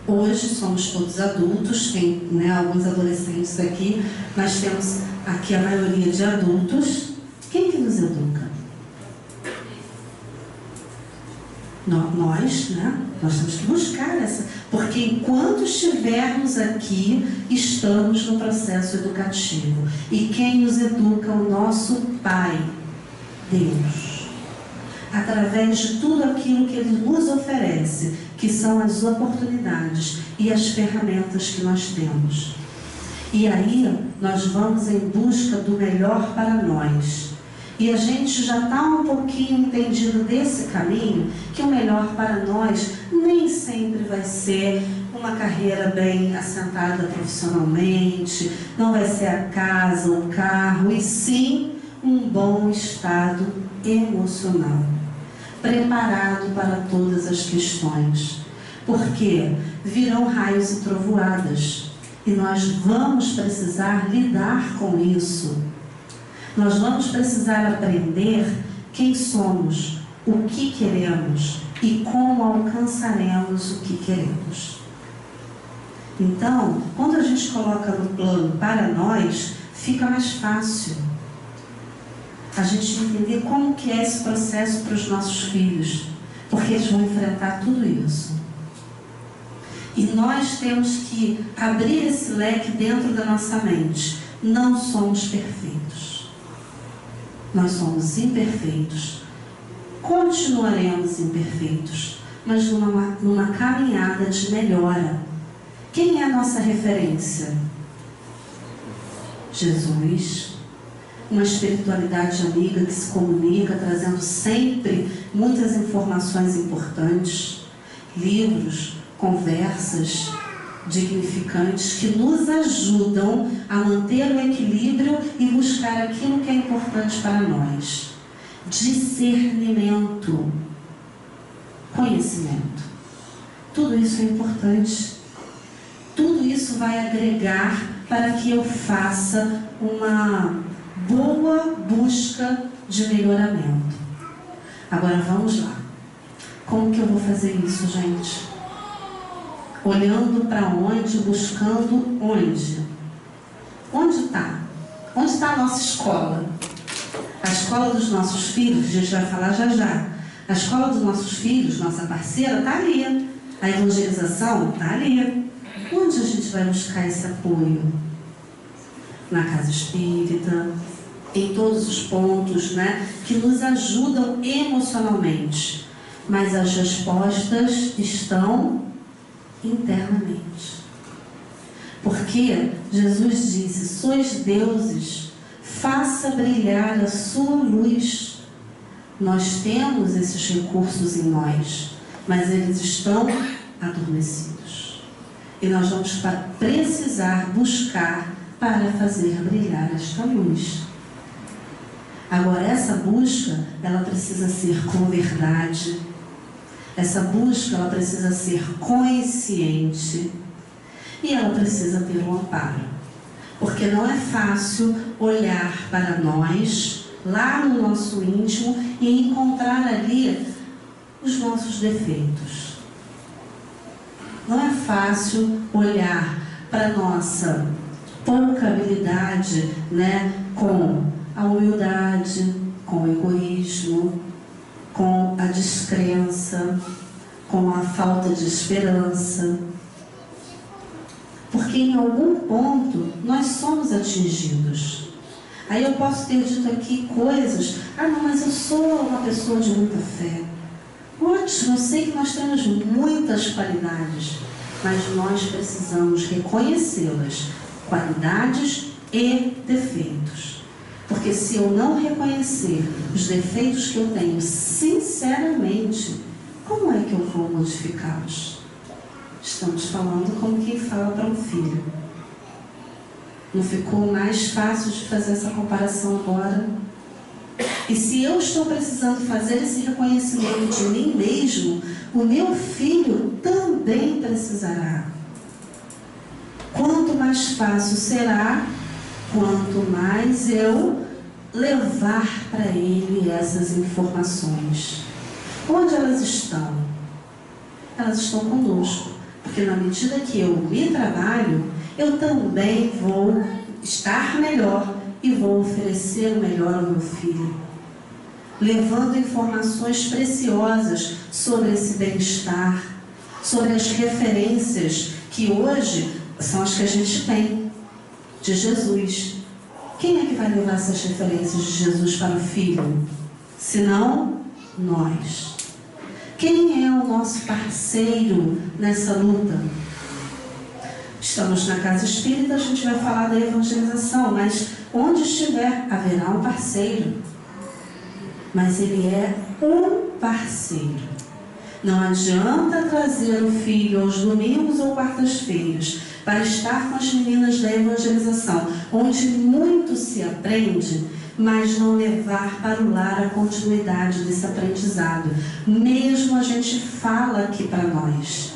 Hoje somos todos adultos, tem alguns adolescentes aqui, mas temos aqui a maioria de adultos. Quem que nos educa? Nós, né? Nós temos que buscar essa, porque enquanto estivermos aqui, estamos no processo educativo. E quem nos educa é o nosso Pai, Deus. Através de tudo aquilo que Ele nos oferece, que são as oportunidades e as ferramentas que nós temos. E aí, nós vamos em busca do melhor para nós. E a gente já está um pouquinho entendido desse caminho, que o melhor para nós nem sempre vai ser uma carreira bem assentada profissionalmente, não vai ser a casa, o carro, e sim um bom estado emocional, preparado para todas as questões. Porque virão raios e trovoadas, e nós vamos precisar lidar com isso. Nós vamos precisar aprender quem somos, o que queremos e como alcançaremos o que queremos. Então, quando a gente coloca no plano para nós, fica mais fácil a gente entender como que é esse processo para os nossos filhos, porque eles vão enfrentar tudo isso. E nós temos que abrir esse leque dentro da nossa mente. Não somos perfeitos. Nós somos imperfeitos, continuaremos imperfeitos, mas numa caminhada de melhora. Quem é a nossa referência? Jesus, uma espiritualidade amiga que se comunica, trazendo sempre muitas informações importantes, livros, conversas dignificantes que nos ajudam a manter o equilíbrio e buscar aquilo que é importante para nós. Discernimento, conhecimento. Tudo isso é importante. Tudo isso vai agregar para que eu faça uma boa busca de melhoramento. Agora vamos lá. Como que eu vou fazer isso, gente? Olhando para onde, buscando onde? Onde está? Onde está a nossa escola? A escola dos nossos filhos, a gente vai falar já já. A escola dos nossos filhos, nossa parceira, está ali. A evangelização está ali. Onde a gente vai buscar esse apoio? Na casa espírita, em todos os pontos, né, que nos ajudam emocionalmente. Mas as respostas estão internamente. Porque Jesus disse: sois deuses, faça brilhar a sua luz. Nós temos esses recursos em nós, mas eles estão adormecidos. E nós vamos precisar buscar para fazer brilhar esta luz. Agora, essa busca, ela precisa ser com verdade. Essa busca, ela precisa ser consciente. E ela precisa ter um amparo. Porque não é fácil olhar para nós, lá no nosso íntimo, e encontrar ali os nossos defeitos. Não é fácil olhar para a nossa pouca habilidade, né, com a humildade, com o egoísmo, com a descrença, com a falta de esperança. Porque em algum ponto nós somos atingidos. Aí eu posso ter dito aqui coisas: ah não, mas eu sou uma pessoa de muita fé. Ótimo, eu sei que nós temos muitas qualidades, mas nós precisamos reconhecê-las, qualidades e defeitos. Porque se eu não reconhecer os defeitos que eu tenho sinceramente, como é que eu vou modificá-los? Estamos falando como quem fala para um filho. Não ficou mais fácil de fazer essa comparação agora? E se eu estou precisando fazer esse reconhecimento de mim mesmo, o meu filho também precisará. Quanto mais fácil será, quanto mais eu levar para ele essas informações. Onde elas estão? Elas estão conosco. Porque na medida que eu me trabalho, eu também vou estar melhor e vou oferecer o melhor ao meu filho, levando informações preciosas sobre esse bem-estar, sobre as referências que hoje são as que a gente tem de Jesus. Quem é que vai levar essas referências de Jesus para o filho? Senão nós. Quem é o nosso parceiro nessa luta? Estamos na casa espírita, a gente vai falar da evangelização, mas onde estiver, haverá um parceiro. Mas ele é um parceiro. Não adianta trazer o filho aos domingos ou quartas-feiras para estar com as meninas da evangelização, onde muito se aprende, mas não levar para o lar a continuidade desse aprendizado. Mesmo a gente fala aqui para nós.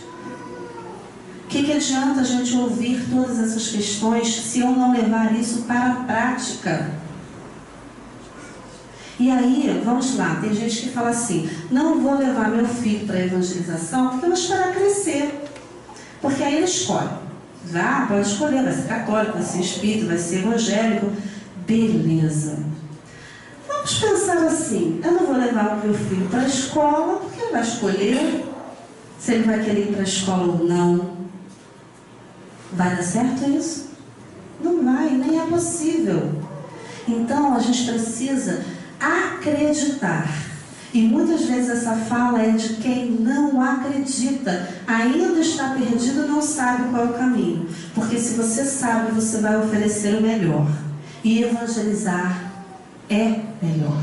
O que adianta a gente ouvir todas essas questões se eu não levar isso para a prática? E aí, vamos lá, tem gente que fala assim: não vou levar meu filho para a evangelização porque eu vou esperar crescer. Porque aí ele escolhe. Pode escolher, vai ser católico, vai ser espírita, vai ser evangélico. Beleza. Vamos pensar assim: eu não vou levar o meu filho para a escola porque ele vai escolher se ele vai querer ir para a escola ou não. Vai dar certo isso? Não vai, nem é possível. Então a gente precisa acreditar. E muitas vezes essa fala é de quem não acredita, ainda está perdido e não sabe qual é o caminho. Porque se você sabe, você vai oferecer o melhor. E evangelizar é melhor.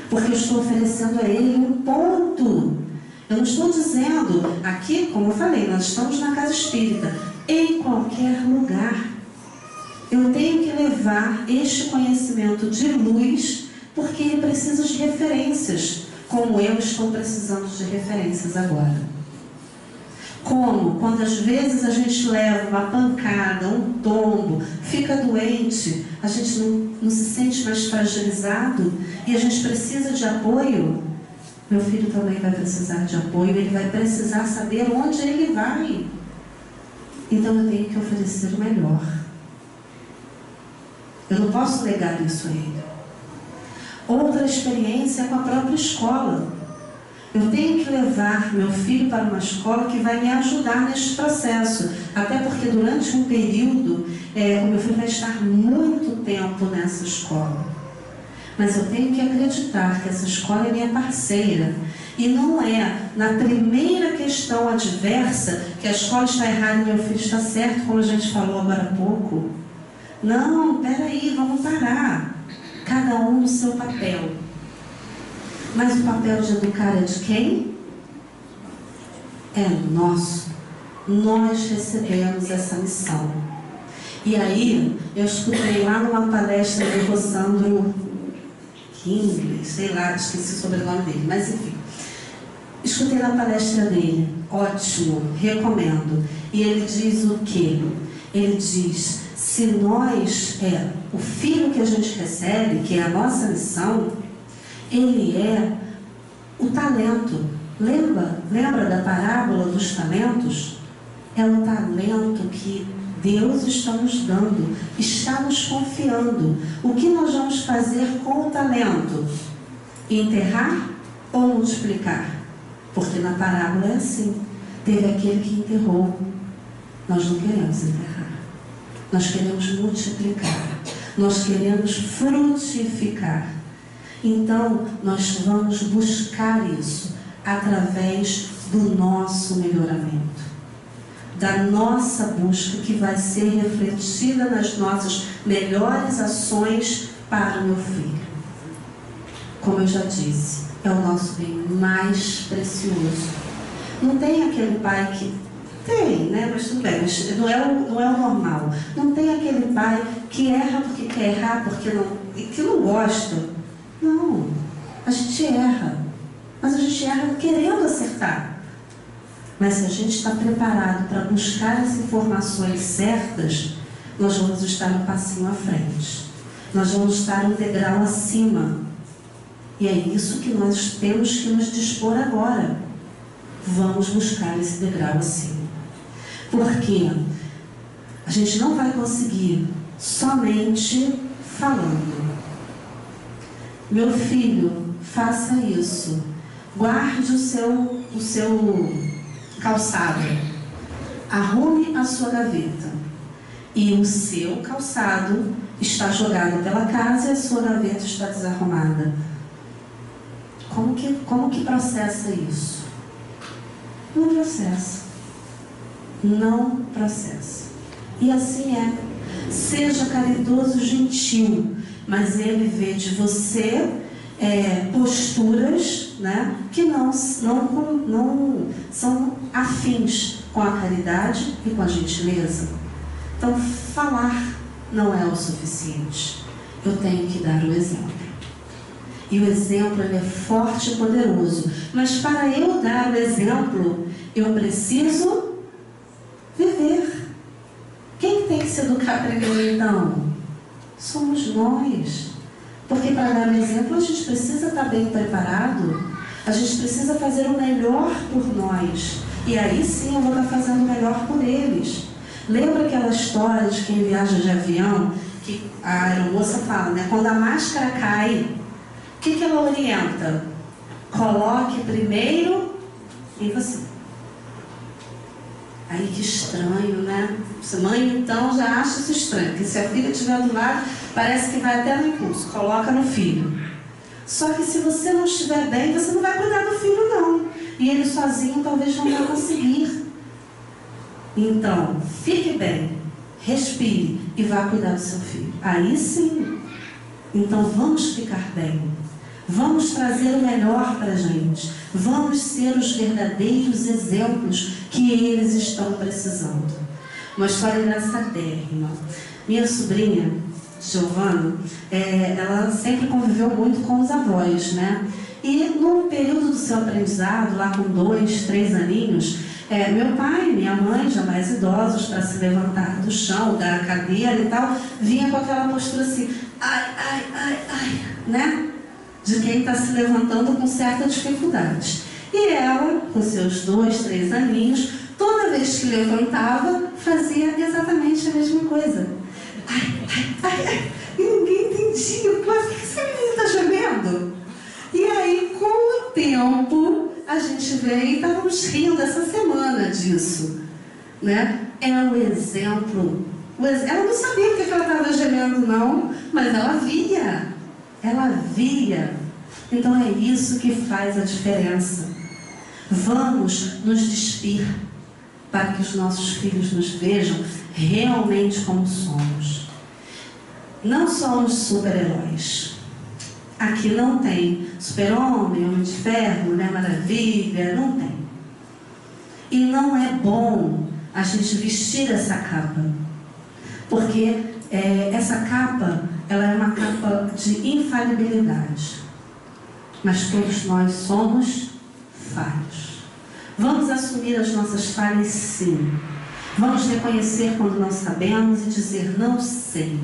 Porque eu estou oferecendo a ele um ponto. Eu não estou dizendo, aqui, como eu falei, nós estamos na casa espírita. Em qualquer lugar, eu tenho que levar este conhecimento de luz, porque ele precisa de referências, como eu estou precisando de referências agora. Como quando às vezes a gente leva uma pancada, um tombo, fica doente, a gente não se sente mais fragilizado e a gente precisa de apoio. Meu filho também vai precisar de apoio, ele vai precisar saber onde ele vai. Então eu tenho que oferecer o melhor. Eu não posso negar isso a ele. Outra experiência é com a própria escola. Eu tenho que levar meu filho para uma escola que vai me ajudar neste processo. Até porque durante um período, o meu filho vai estar muito tempo nessa escola. Mas eu tenho que acreditar que essa escola é minha parceira. E não é na primeira questão adversa que a escola está errada e meu filho está certo, como a gente falou agora há pouco. Não, peraí, vamos parar. Cada um no seu papel. Mas o papel de educar é de quem? É nosso. Nós recebemos essa missão. E aí, eu escutei lá numa palestra do Rossandro Kingley, sei lá, esqueci o sobrenome dele, mas enfim. Escutei na palestra dele, ótimo, recomendo. E ele diz o quê? Ele diz, se nós, o filho que a gente recebe, que é a nossa missão, ele é o talento. Lembra da parábola dos talentos? É o talento que Deus está nos dando, está nos confiando. O que nós vamos fazer com o talento? Enterrar ou multiplicar? Porque na parábola é assim. Teve aquele que enterrou. Nós não queremos enterrar. Nós queremos multiplicar. Nós queremos frutificar. Então, nós vamos buscar isso através do nosso melhoramento, da nossa busca que vai ser refletida nas nossas melhores ações para o meu filho. Como eu já disse, é o nosso bem mais precioso. Não tem aquele pai que... Tem, né? Mas tudo bem, mas não é o normal. Não tem aquele pai que erra porque quer errar, que não gosta. Não, a gente erra, mas a gente erra querendo acertar. Mas se a gente está preparado para buscar as informações certas, nós vamos estar um passinho à frente. Nós vamos estar um degrau acima. E é isso que nós temos que nos dispor agora. Vamos buscar esse degrau acima. Porque a gente não vai conseguir somente falando. Meu filho, faça isso. Guarde o seu calçado. Arrume a sua gaveta. E o seu calçado está jogado pela casa e a sua gaveta está desarrumada. Como que processa isso? Não processa. Não processa. E assim é. Seja caridoso e gentil, mas ele vê de você posturas, né, que não são afins com a caridade e com a gentileza. Então, falar não é o suficiente. Eu tenho que dar o exemplo. E o exemplo ele é forte e poderoso. Mas para eu dar o exemplo, eu preciso viver. Quem tem que se educar primeiro, então? Somos nós. Porque para dar o exemplo, a gente precisa estar bem preparado. A gente precisa fazer o melhor por nós. E aí sim eu vou estar fazendo o melhor por eles. Lembra aquela história de quem viaja de avião, que a aeromoça fala, né? Quando a máscara cai, o que ela orienta? Coloque primeiro em você. Aí que estranho, né? Sua mãe então já acha isso estranho, porque se a filha estiver do lado, parece que vai até no impulso, coloca no filho. Só que se você não estiver bem, você não vai cuidar do filho não. E ele sozinho talvez não vai conseguir. Então, fique bem, respire e vá cuidar do seu filho. Aí sim. Então vamos ficar bem. Vamos trazer o melhor para a gente. Vamos ser os verdadeiros exemplos que eles estão precisando. Uma história engraçadérrima. Minha sobrinha, Giovana, ela sempre conviveu muito com os avós, né? E no período do seu aprendizado, lá com 2, 3 aninhos, Meu pai e minha mãe, já mais idosos, para se levantar do chão, da cadeira e tal, vinha com aquela postura assim, ai, ai, ai, ai, né? De quem está se levantando com certa dificuldade. E ela, com seus 2, 3 aninhos, toda vez que levantava, fazia exatamente a mesma coisa. Ai, ai, ai, ai. E ninguém entendia. Mas por que essa menina está gemendo? E aí, com o tempo, a gente veio e estávamos rindo essa semana disso, né? É o exemplo. Ela não sabia porque ela estava gemendo, não, mas ela via. Ela via. Então é isso que faz a diferença. Vamos nos despir para que os nossos filhos nos vejam realmente como somos. Não somos super-heróis. Aqui não tem super-homem, homem de ferro, Mulher Maravilha, não tem. E não é bom a gente vestir essa capa, porque essa capa, ela é uma capa de infalibilidade. Mas todos nós somos falhos. Vamos assumir as nossas falhas, sim. Vamos reconhecer quando não sabemos e dizer, não sei,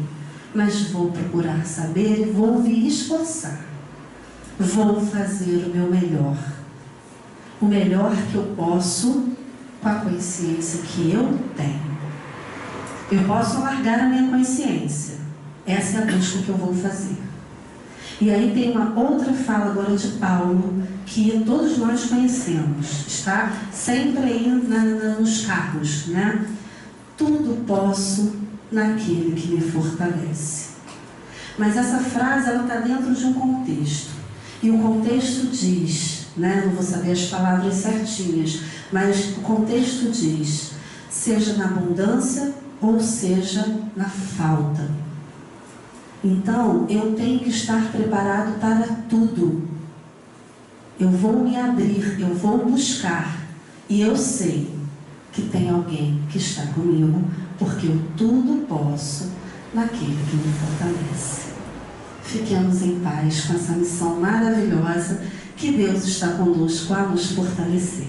mas vou procurar saber e vou me esforçar. Vou fazer o meu melhor. O melhor que eu posso com a consciência que eu tenho. Eu posso largar a minha consciência. Essa é a busca que eu vou fazer. E aí tem uma outra fala agora de Paulo, que todos nós conhecemos. Está sempre aí nos carros, né? Tudo posso naquele que me fortalece. Mas essa frase, ela está dentro de um contexto. E o contexto diz, né? Não vou saber as palavras certinhas, mas o contexto diz, seja na abundância ou seja na falta. Então, eu tenho que estar preparado para tudo. Eu vou me abrir, eu vou buscar. E eu sei que tem alguém que está comigo, porque eu tudo posso naquele que me fortalece. Fiquemos em paz com essa missão maravilhosa que Deus está conosco a nos fortalecer.